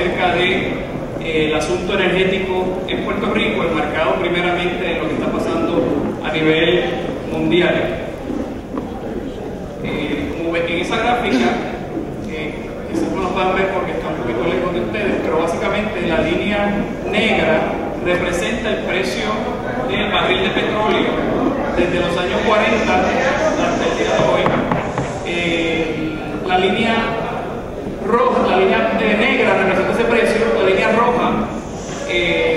acerca de el asunto energético en Puerto Rico, enmarcado primeramente en lo que está pasando a nivel mundial. Como ven en esa gráfica, quizás no lo puedan ver porque está un poquito lejos de ustedes, pero básicamente la línea negra representa el precio del barril de petróleo desde los años 40 hasta el día de hoy. La línea roja, la línea negra representa ese precio, la línea roja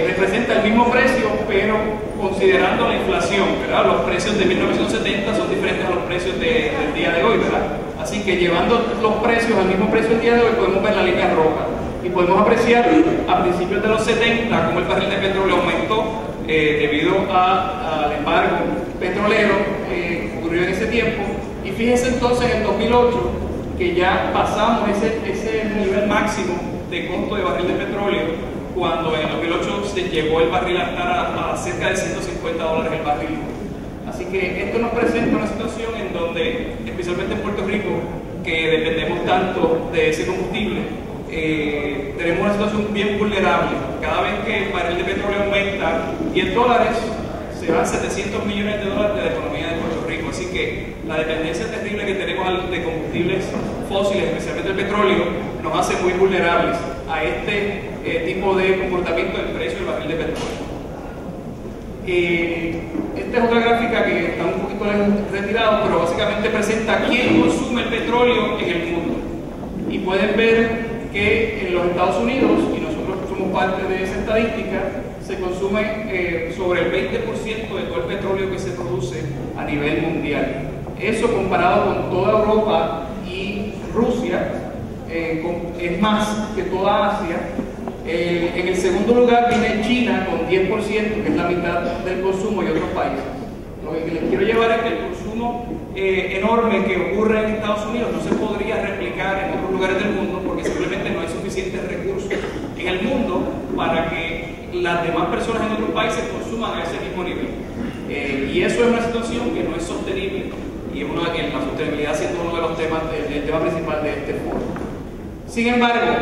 representa el mismo precio, pero considerando la inflación, ¿verdad? Los precios de 1970 son diferentes a los precios del día de hoy, ¿verdad? Así que llevando los precios al mismo precio del día de hoy, podemos ver la línea roja y podemos apreciar a principios de los 70 cómo el barril de petróleo aumentó debido al embargo petrolero que ocurrió en ese tiempo. Y fíjense entonces en el 2008 que ya pasamos ese nivel máximo de costo de barril de petróleo, cuando en el 2008 se llegó el barril a estar a cerca de $150 el barril. Así que esto nos presenta una situación en donde, especialmente en Puerto Rico, que dependemos tanto de ese combustible, tenemos una situación bien vulnerable. Cada vez que el barril de petróleo aumenta $10, se van $700 millones de la economía de Puerto Rico. Así que la dependencia terrible que tenemos de combustibles fósiles, especialmente el petróleo, nos hace muy vulnerables a este tipo de comportamiento del precio del barril de petróleo. Esta es otra gráfica que está un poquito retirado, pero básicamente presenta quién consume el petróleo en el mundo. Y pueden ver que en los Estados Unidos, y nosotros somos parte de esa estadística, se consume sobre el 20% de todo el petróleo que se produce a nivel mundial. Eso comparado con toda Europa y Rusia, es más que toda Asia. En el segundo lugar viene China con 10%, que es la mitad del consumo, y otros países. Lo que les quiero llevar es que el consumo enorme que ocurre en Estados Unidos no se podría replicar en otros lugares del mundo porque simplemente no hay suficientes recursos en el mundo para que las demás personas en otros países consuman a ese mismo nivel. Y eso es una situación que no es sostenible, y es la sostenibilidad siendo uno de los temas, el tema principal de este foro. Sin embargo,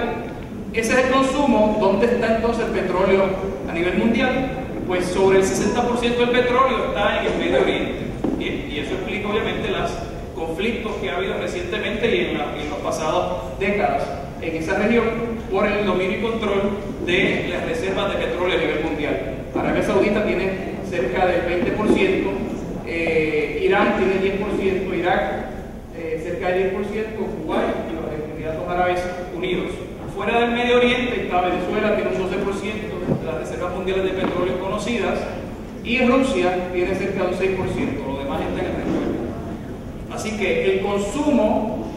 ese es el consumo. ¿Dónde está entonces el petróleo a nivel mundial? Pues sobre el 60% del petróleo está en el Medio Oriente. Y eso explica obviamente los conflictos que ha habido recientemente y en las pasadas décadas en esa región por el dominio y control de las reservas de petróleo a nivel mundial. Arabia Saudita tiene cerca del 20%, Irán tiene 10%, Irak cerca del 10%, Kuwait y los Emiratos Árabes Unidos. Fuera del Medio Oriente está Venezuela, tiene un 12% de las reservas mundiales de petróleo conocidas, y Rusia tiene cerca de un 6%, lo demás está en el resto. Así que el consumo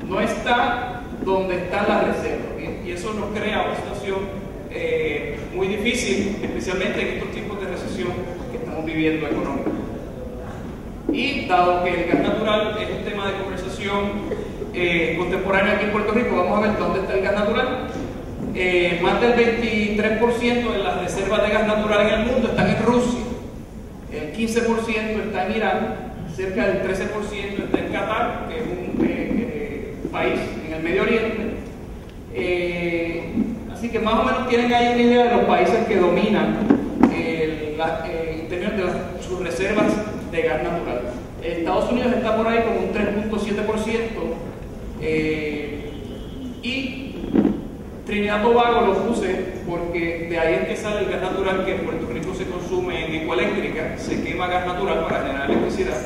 no está donde están las reservas, y eso nos crea una situación muy difícil, especialmente en estos tiempos de recesión que estamos viviendo económica. Y dado que el gas natural es un tema de conversación contemporáneo aquí en Puerto Rico, vamos a ver dónde está el gas natural. Más del 23% de las reservas de gas natural en el mundo están en Rusia, el 15% está en Irán, cerca del 13% está en Qatar, que es un país en el Medio Oriente. Así que más o menos tienen ahí una idea de los países que dominan en términos de sus reservas de gas natural. Estados Unidos está por ahí con un 3.7%, y Trinidad y Tobago lo puse porque de ahí es que sale el gas natural que en Puerto Rico se consume en Ecoeléctrica. Se quema gas natural para generar electricidad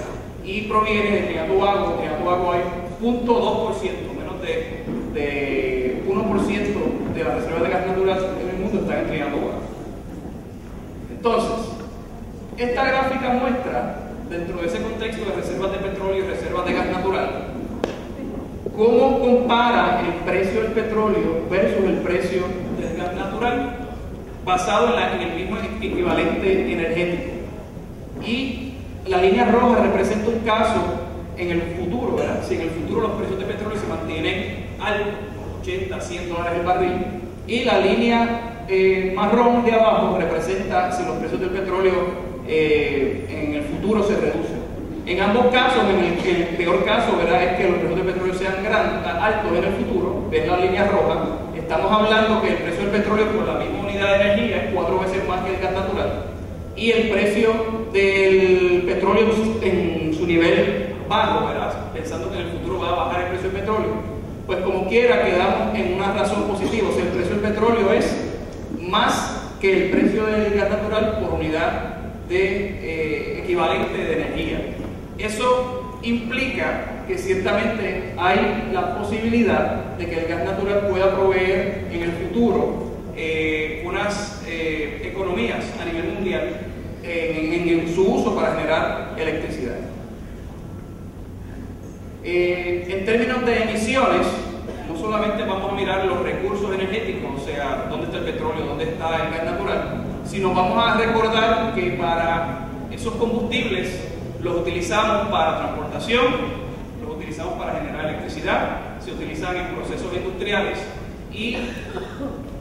y proviene de Trinidad y Tobago. En Trinidad y Tobago hay 0.2%, menos de 1% de las reservas de gas natural en el mundo están en Trinidad y Tobago. Entonces, esta gráfica muestra, dentro de ese contexto de reservas de petróleo y reservas de gas natural, cómo compara el precio del petróleo versus el precio del gas natural basado en el mismo equivalente energético. Y la línea roja representa un caso en el futuro, ¿verdad? Si en el futuro los precios de petróleo se mantienen altos, $80, $100 el barril, y la línea marrón de abajo representa si los precios del petróleo en el futuro se reducen. En ambos casos, en el peor caso, ¿verdad?, es que los precios de petróleo sean altos en el futuro. Ven la línea roja, estamos hablando que el precio del petróleo por la misma unidad de energía es 4 veces más que el gas natural, y el precio del petróleo en su nivel bajo, ¿verdad? Pensando que en el futuro va a bajar el precio del petróleo, pues como quiera quedamos en una razón positiva. O sea, el precio del petróleo es más que el precio del gas natural por unidad de equivalente de energía. Eso implica que ciertamente hay la posibilidad de que el gas natural pueda proveer en el futuro unas economías a nivel mundial en su uso para generar electricidad. En términos de emisiones, no solamente vamos a mirar los recursos energéticos, o sea, dónde está el petróleo, dónde está el gas natural, sino vamos a recordar que para esos combustibles los utilizamos para transportación, los utilizamos para generar electricidad, se utilizan en procesos industriales, y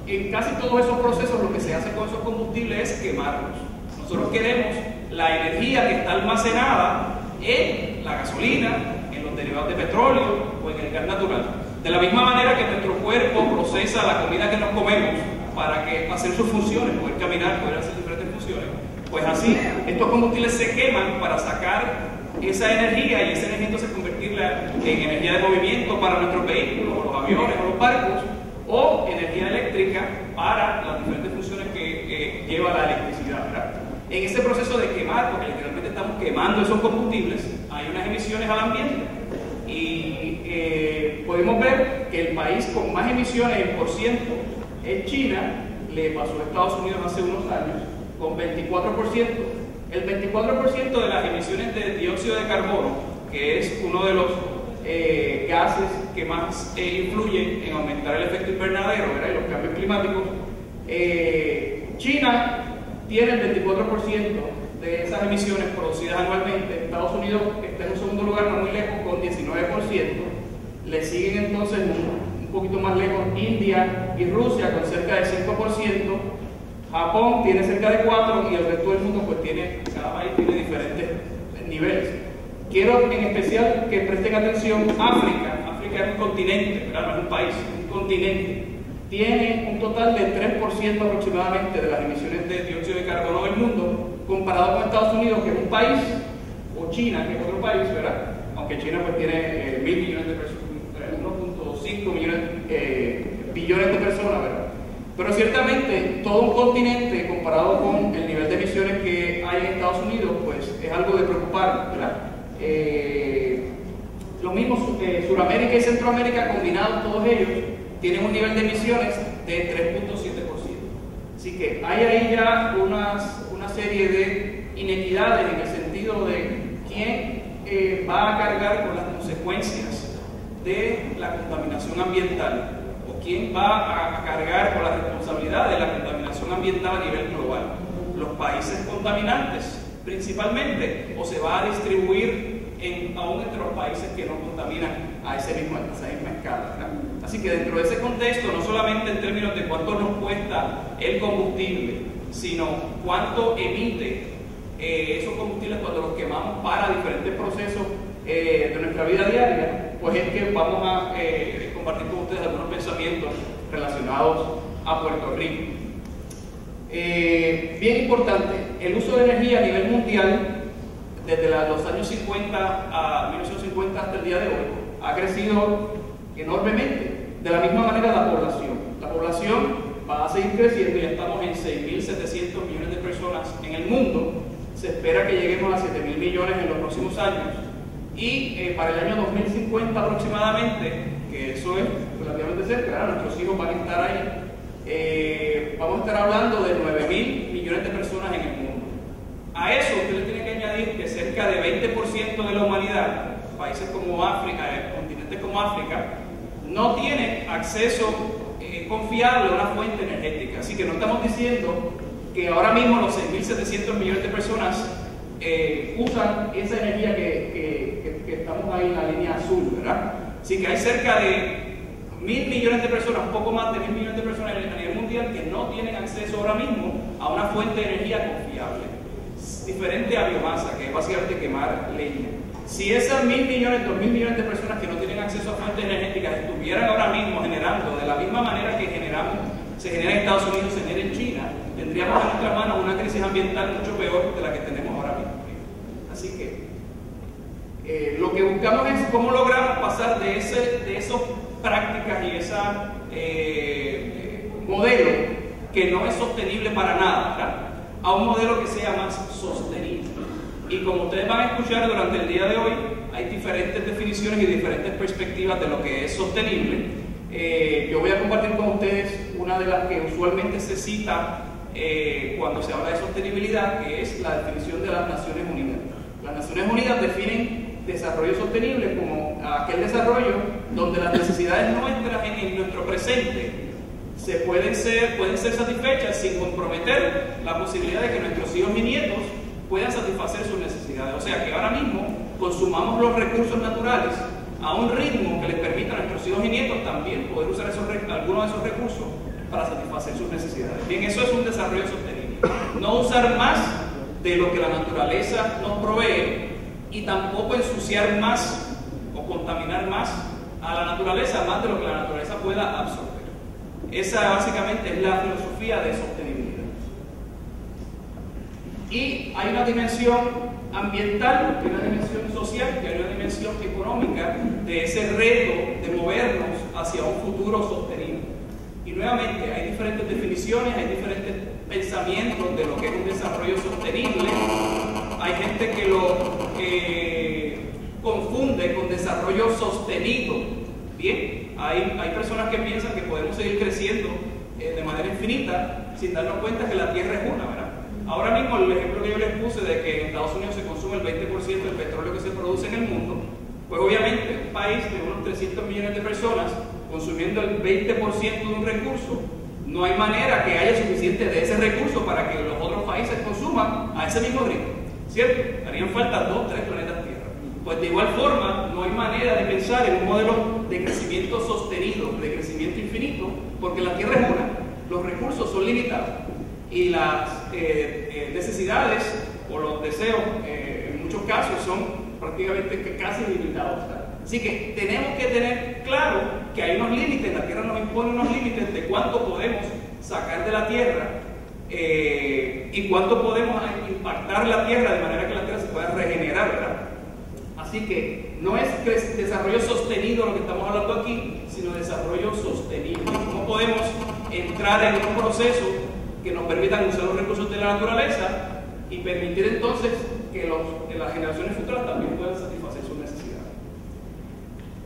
en casi todos esos procesos lo que se hace con esos combustibles es quemarlos. Nosotros queremos la energía que está almacenada en la gasolina, en los derivados de petróleo o en el gas natural. De la misma manera que nuestro cuerpo procesa la comida que nos comemos para hacer sus funciones, poder caminar, poder hacer diferentes funciones, pues así estos combustibles se queman para sacar esa energía, y esa energía entonces convertirla en energía de movimiento para nuestros vehículos, o los aviones, o los barcos, o energía eléctrica para las diferentes funciones que lleva la electricidad, ¿verdad? En ese proceso de quemar, porque literalmente estamos quemando esos combustibles, hay unas emisiones al ambiente, y podemos ver que el país con más emisiones en por ciento es China. Le pasó a Estados Unidos hace unos años con 24%. El 24% de las emisiones de dióxido de carbono, que es uno de los gases que más influyen en aumentar el efecto invernadero, ¿verdad?, y los cambios climáticos, China tiene el 24% de esas emisiones producidas anualmente. Estados Unidos está en un segundo lugar, no muy lejos, con 19%. Le siguen entonces un poquito más lejos India y Rusia con cerca del 5%. Japón tiene cerca de 4%, y el resto del mundo pues cada país tiene diferentes niveles. Quiero en especial que presten atención África. África es un continente, ¿verdad? No es un país, es un continente. Tiene un total de 3% aproximadamente de las emisiones de dióxido de carbono del mundo, comparado con Estados Unidos, que es un país, o China, que es otro país, ¿verdad? Aunque China pues tiene 1.000 millones de personas, 1.5 billones de personas, ¿verdad? Pero ciertamente todo un continente comparado con el nivel de emisiones que hay en Estados Unidos, pues es algo de preocupar, ¿verdad? Lo mismo Sudamérica y Centroamérica combinados, todos ellos tienen un nivel de emisiones de 3.7%. Así que hay ahí ya una serie de inequidades en el sentido de quién va a cargar con las consecuencias de la contaminación ambiental, o quién va a cargar con la responsabilidad de la contaminación ambiental a nivel global. Los países contaminantes principalmente, o se va a distribuir aún entre los países que no contaminan a esa misma escala, ¿verdad? Así que dentro de ese contexto, no solamente en términos de cuánto nos cuesta el combustible, sino cuánto emite esos combustibles cuando los quemamos para diferentes procesos de nuestra vida diaria, pues es que vamos a compartir con ustedes algunos pensamientos relacionados a Puerto Rico. Bien importante, el uso de energía a nivel mundial desde los años 50 a 1950 hasta el día de hoy ha crecido enormemente. De la misma manera la población va a seguir creciendo. Ya estamos en 6.700 millones de personas en el mundo. Se espera que lleguemos a 7.000 millones en los próximos años, y para el año 2050 aproximadamente, que eso es relativamente cerca, nuestros hijos van a estar ahí, vamos a estar hablando de 9.000 millones de personas en el mundo. A eso usted le tiene que añadir que cerca de 20% de la humanidad, países como África, continentes como África, no tienen acceso confiable a una fuente energética. Así que no estamos diciendo que ahora mismo los 6.700 millones de personas usan esa energía que estamos ahí en la línea azul, ¿verdad? Así que hay cerca de 1.000 millones de personas, un poco más de 1.000 millones de personas a nivel mundial que no tienen acceso ahora mismo a una fuente de energía confiable, diferente a biomasa, que es básicamente quemar leña. Si esas 1.000 millones, 2.000 millones de personas que no tienen acceso a fuentes energéticas estuvieran ahora mismo generando de la misma manera que se genera en Estados Unidos, se genera en China, tendríamos en nuestra mano una crisis ambiental mucho peor de la que tenemos ahora mismo. Así que lo que buscamos es cómo logramos pasar de esas prácticas y ese modelo que no es sostenible para nada, ¿verdad?, a un modelo que sea más sostenible. Y como ustedes van a escuchar durante el día de hoy, hay diferentes definiciones y diferentes perspectivas de lo que es sostenible. Yo voy a compartir con ustedes una de las que usualmente se cita cuando se habla de sostenibilidad, que es la definición de las Naciones Unidas. Las Naciones Unidas definen desarrollo sostenible como aquel desarrollo donde las necesidades nuestras en nuestro presente pueden ser satisfechas sin comprometer la posibilidad de que nuestros hijos y nietos puedan satisfacer sus necesidades. O sea, que ahora mismo consumamos los recursos naturales a un ritmo que les permita a nuestros hijos y nietos también poder usar algunos de esos recursos para satisfacer sus necesidades. Bien, eso es un desarrollo sostenible. No usar más de lo que la naturaleza nos provee y tampoco ensuciar más o contaminar más a la naturaleza, más de lo que la naturaleza pueda absorber. Esa básicamente es la filosofía de sostenibilidad. Y hay una dimensión ambiental, que hay una dimensión social, que hay una dimensión económica de ese reto de movernos hacia un futuro sostenible. Y nuevamente hay diferentes definiciones, hay diferentes pensamientos de lo que es un desarrollo sostenible. Hay gente que lo confunde con desarrollo sostenido. Bien, hay personas que piensan que podemos seguir creciendo de manera infinita sin darnos cuenta que la Tierra es una, ¿verdad? Ahora mismo el ejemplo que yo les puse de que en Estados Unidos se consume el 20% del petróleo que se produce en el mundo, pues obviamente un país de unos 300 millones de personas consumiendo el 20% de un recurso, no hay manera que haya suficiente de ese recurso para que los otros países consuman a ese mismo ritmo, ¿cierto? Harían falta 2 o 3 planetas Tierra. Pues de igual forma, no hay manera de pensar en un modelo de crecimiento sostenido, de crecimiento infinito, porque la Tierra es una, los recursos son limitados y las necesidades o los deseos en muchos casos son prácticamente casi ilimitados. Así que tenemos que tener claro que hay unos límites, la Tierra nos impone unos límites de cuánto podemos sacar de la Tierra y cuánto podemos impactar la Tierra de manera que la Tierra se pueda regenerar, ¿verdad? Así que no es desarrollo sostenido lo que estamos hablando aquí, sino desarrollo sostenible. ¿Cómo podemos entrar en un proceso que nos permitan usar los recursos de la naturaleza y permitir entonces que las generaciones futuras también puedan satisfacer sus necesidades?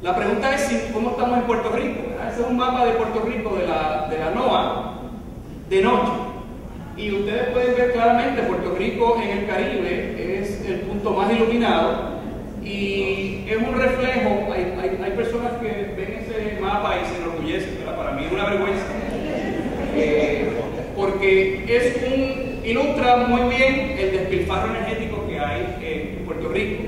La pregunta es cómo estamos en Puerto Rico, ¿verdad? Ese es un mapa de Puerto Rico de la NOAA de noche. Y ustedes pueden ver claramente Puerto Rico en el Caribe es el punto más iluminado. Y es un reflejo, hay personas que ven ese mapa y se enorgullecen, ¿verdad? Para mí es una vergüenza, porque ilustra muy bien el despilfarro energético que hay en Puerto Rico.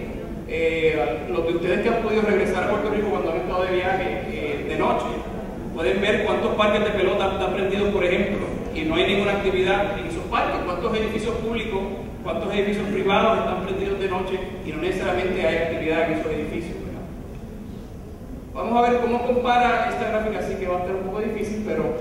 Los de ustedes que han podido regresar a Puerto Rico cuando han estado de viaje de noche, pueden ver cuántos parques de pelota están prendidos, por ejemplo, y no hay ninguna actividad en esos parques, cuántos edificios públicos, cuántos edificios privados están prendidos de noche y no necesariamente hay actividad en esos edificios, ¿verdad? Vamos a ver cómo compara esta gráfica, así que va a estar un poco difícil, pero